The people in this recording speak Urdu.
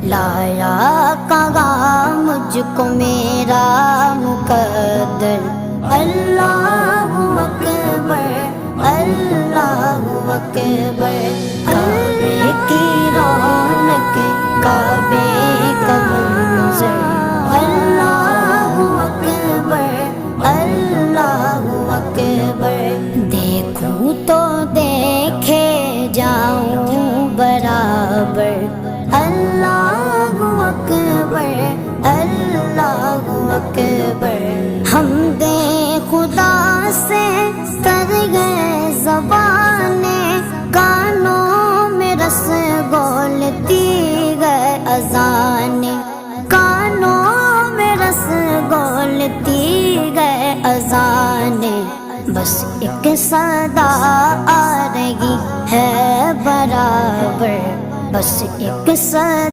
لایا کہاں مجھ کو میرا مقدر، اللہ اکبر اللہ اکبر، کعبے کی رونق کعبے کا منظر، اللہ اکبر اللہ اکبر، دیکھوں تو دیکھے جاؤں برابر، اللہ اکبر اللہ اکبر، حمد خدا سے تر گئے زبانیں، کانوں میں رس گولتی گئے اذانیں، کانوں میں رس گولتی گئے اذانیں، بس ایک صدا آ رہی ہے برابر، بس ایک صدا